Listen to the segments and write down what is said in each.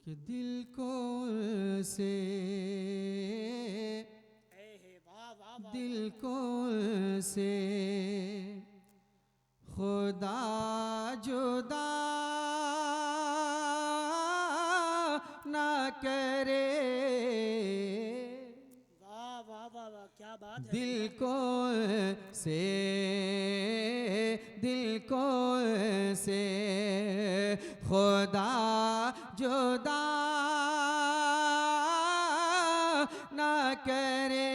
कि दिल को से दिल को से खुदा जुदा ना करे। वाह वाह वाह वाह, क्या बात है। दिल को से दिल को से खुदा जुदा ना करे।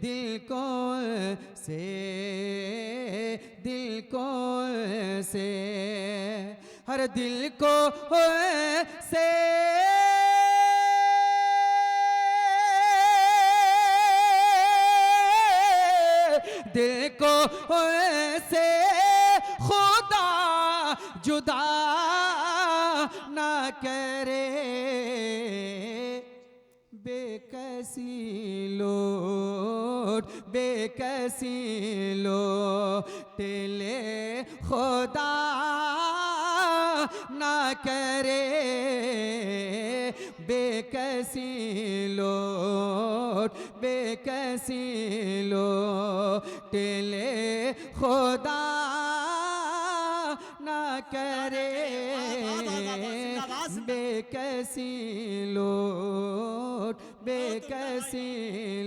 दिल को से दिल को से हर दिल को से दिल को से खुदा जुदा ना करे। बेकसी लोट बेकसी लोट ले खुदा ना करे। बेकसी लोट बेकसी लोट ले खुदा ना करे। बेकसी लोट बेकसी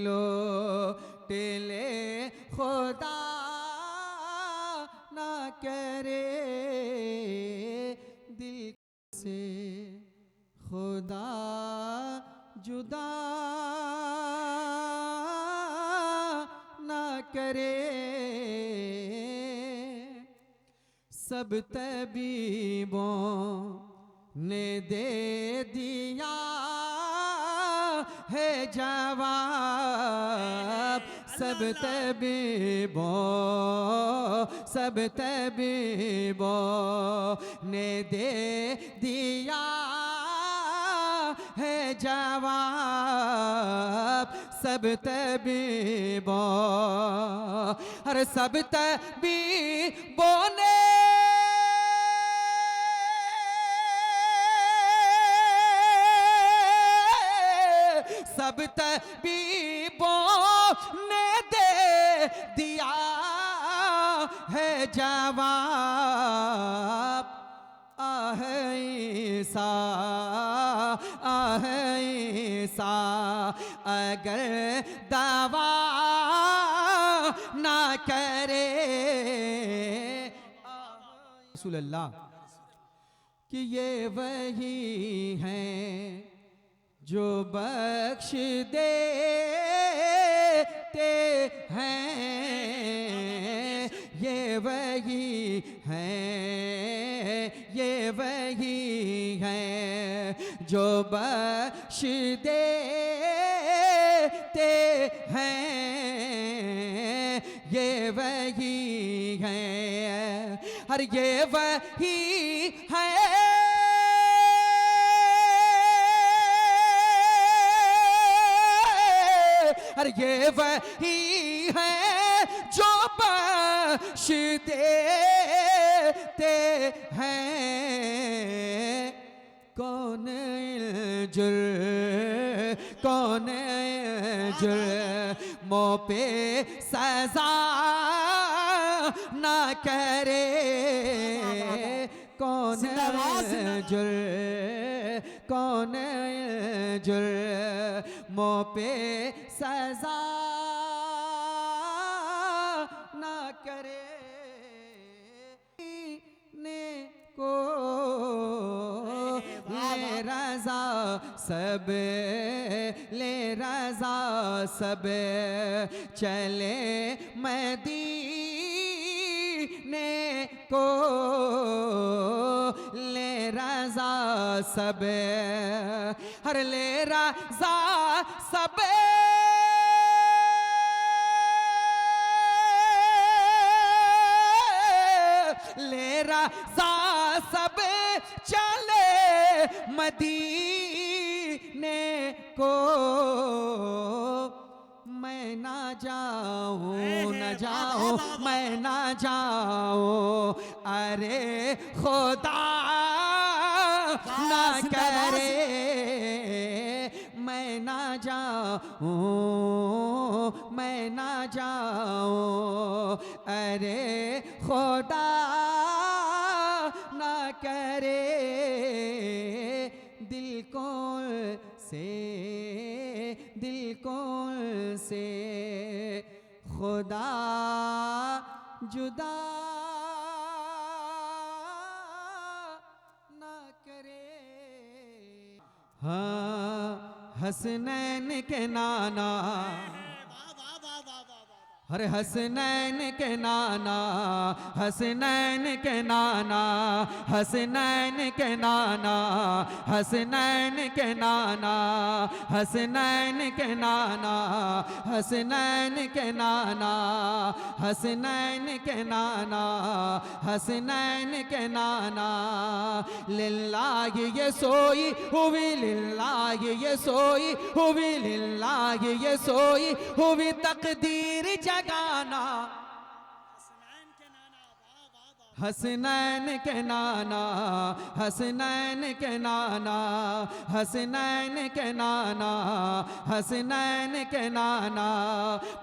लोट ले खुदा ना करे। दिल से खुदा जुदा ना करे। सब तबीबों ने दे दिया है जवाब। सब तबीबों ने दे दिया है जवाब। सब तबीबों हर सब तबीबों ने सब तबीबों ने दे दिया है जवाब। आह ईसा अगर दवा ना करे। रसूल अल्लाह कि ये वही हैं जो बख्श देते हैं। ये वही हैं ये वही हैं जो बख्श देते हैं। ये वही हैं हर ये वही हैं और ये वही है जो बख्श देते हैं। कौन जुर्मों पे सजा ना करे। कौन जुर्मों पे सजा ना करे। ने को ले रजा सब ले रजा सब चले मदीने को। ले रजा सब हर ले रजा सब ले रजा सब चले मदीने को। मैं ना जाऊं न जाऊं मैं ना जाऊं अरे खुदा ना करे मैं ना जाऊं, मैं ना जाऊं, अरे खुदा ना करे दिल को से खुदा जुदा ना करे। हाँ हसनैन के नाना, अरे हसनैन के नाना, हसनैन के नाना, हसनैन के नाना, हसनैन के नाना, हसनैन के नाना, हसनैन के नाना, हसनैन के नाना, हसनैन के नाना, लिल्लाह ये सोई हुई, लिल्लाह ये सोई हुई, लिल्लाह ये सोई हुई तकदीर जगाना। हसनैन के नाना, हसनैन के नाना, हसनैन के नाना, हसनैन के नाना,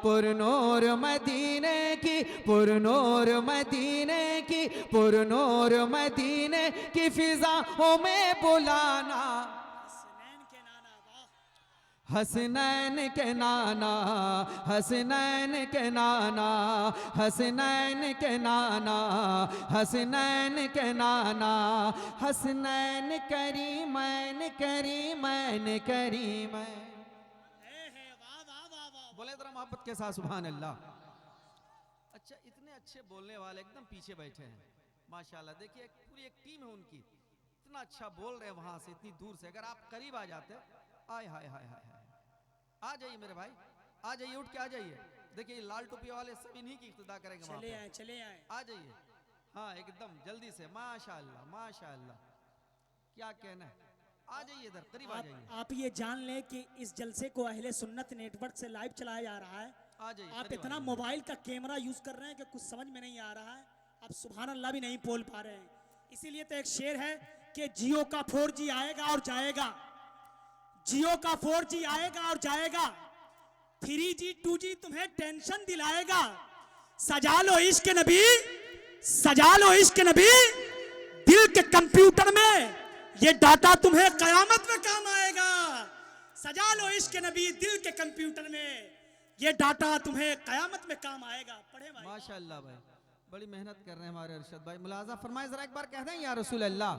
पुरनूर मदीने की, पुरनूर मदीने की, पुरनूर मदीने की फिजाओं में बुलाना। हसनैन के नाना, हसनैन के नाना, हसनैन के नाना, हसनैन के नाना, हसनैन करीमैन करीमैन करीमैन। बोले जरा मोहब्बत के साथ सुभान अल्लाह। अच्छा इतने अच्छे बोलने वाले एकदम पीछे बैठे हैं माशाल्लाह। देखिए पूरी एक टीम है उनकी, इतना अच्छा बोल रहे हैं वहां से इतनी दूर से। अगर आप करीब आ जाते, आय हाय हाय हाय, आ जाइए मेरे भाई, आ जाइए, उठ के आ जाइए। देखिए लाल टोपी वाले सब इन्हीं की इक्तदा करेंगे। चले आए, चले आए, आ जाइए। हाँ एकदम जल्दी से, माशाअल्लाह माशाअल्लाह, क्या कहना है। आ जाइए इधर करीब आ जाइए। आप ये जान लें कि इस जलसे को अहले सुन्नत नेटवर्क से लाइव चलाया जा रहा है। आ जाइए। आप इतना मोबाइल का कैमरा यूज कर रहे हैं कि कुछ समझ में नहीं आ रहा है, आप सुभान अल्लाह भी नहीं बोल पा रहे हैं। इसीलिए तो एक शेर है कि जियो का 4G आएगा और जाएगा, जियो का 4G आएगा और जाएगा, 3G 2G तुम्हें टेंशन दिलाएगा। सजा लो इश्क नबी, सजा लो इश्क नबी, दिल के कंप्यूटर में ये डाटा तुम्हें कयामत में काम आएगा। सजा लो इश्क नबी, दिल के कंप्यूटर में ये डाटा तुम्हें कयामत में काम आएगा। पढ़े भाई। माशाअल्लाह भाई, बड़ी मेहनत कर रहे हैं हमारे अरशद भाई। मुलाजा फरमाए जरा एक बार कह दें या रसूल अल्लाह,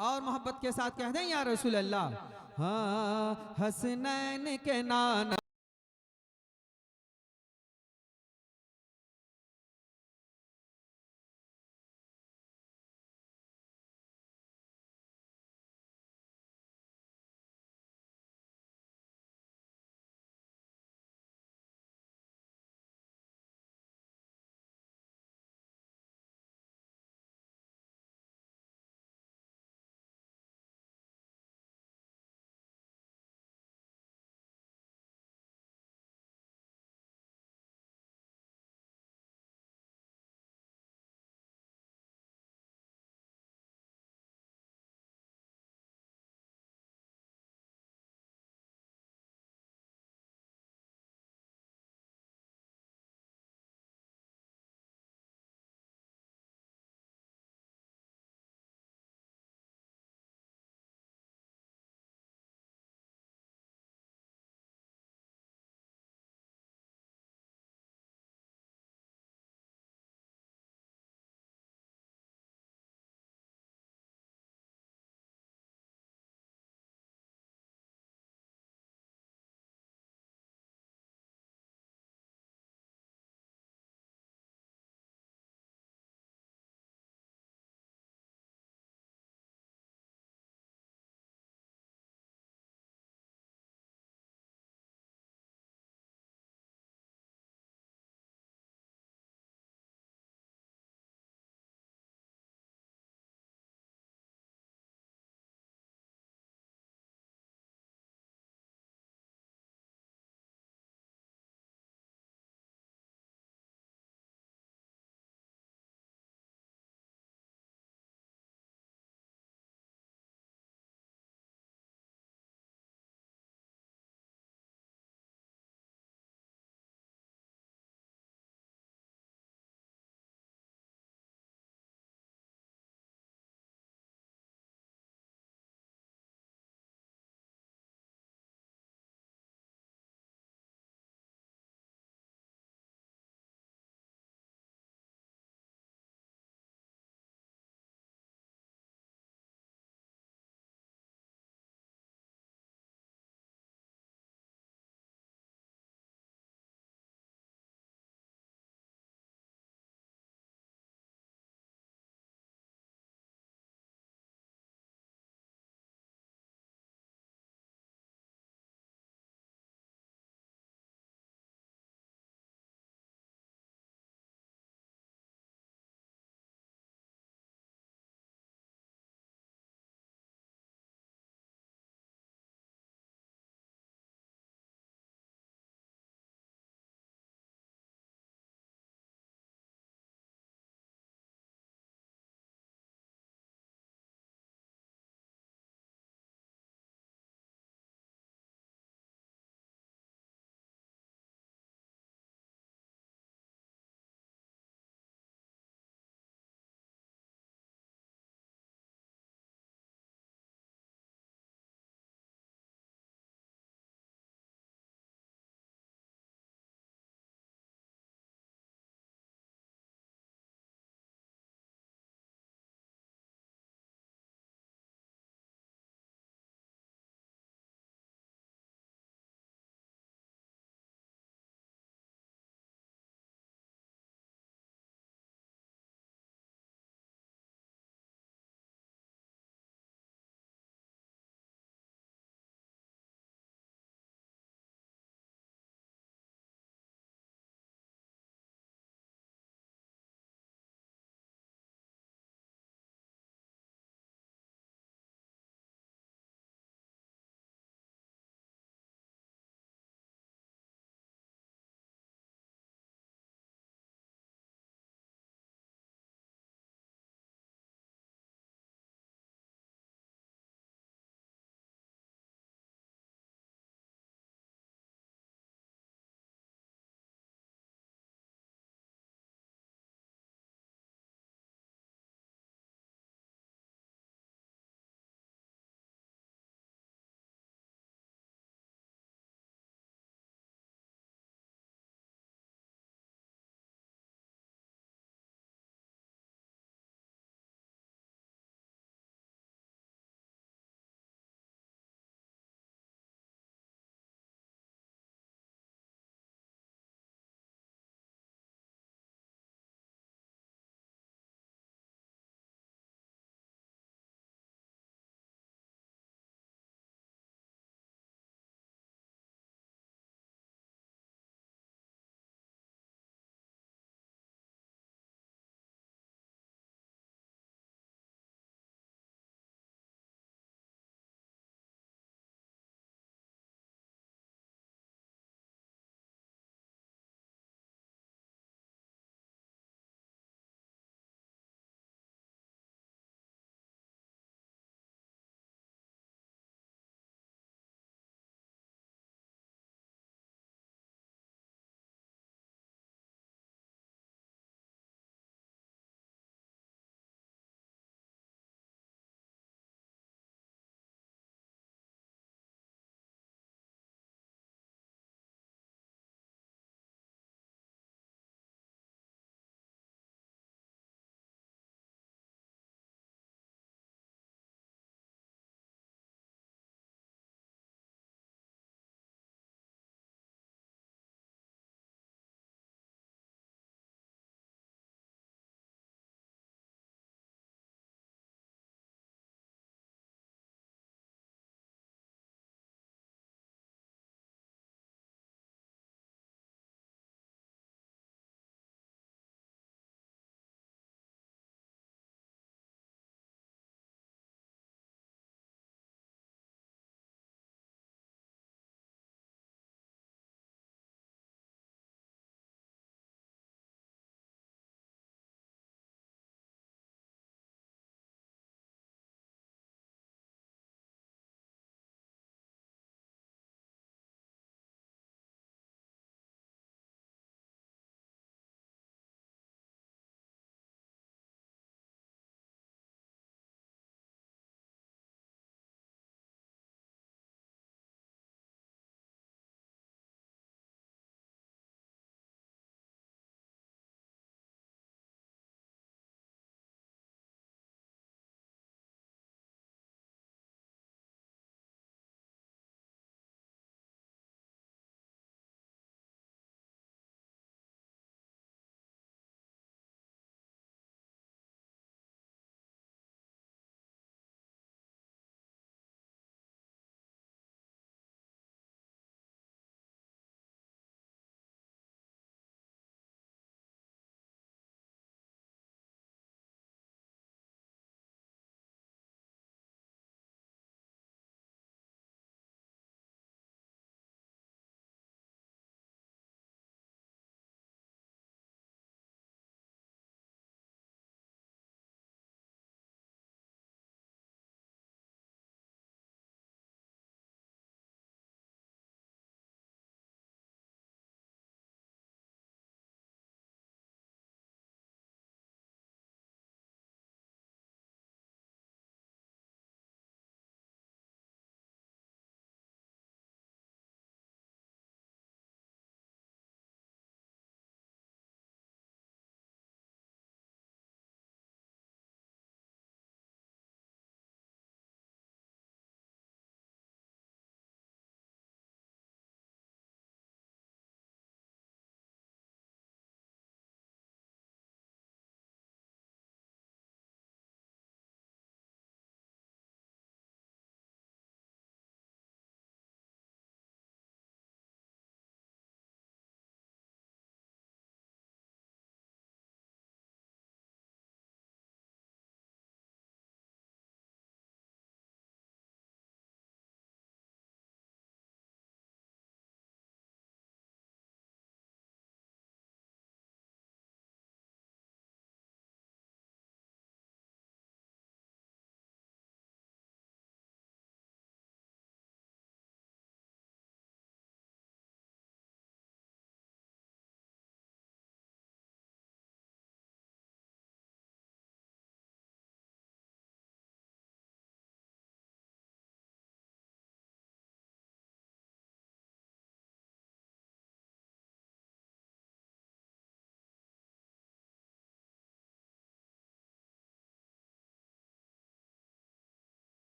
और मोहब्बत के साथ कह दें या रसूल अल्लाह। हाँ हसनैन के नाना,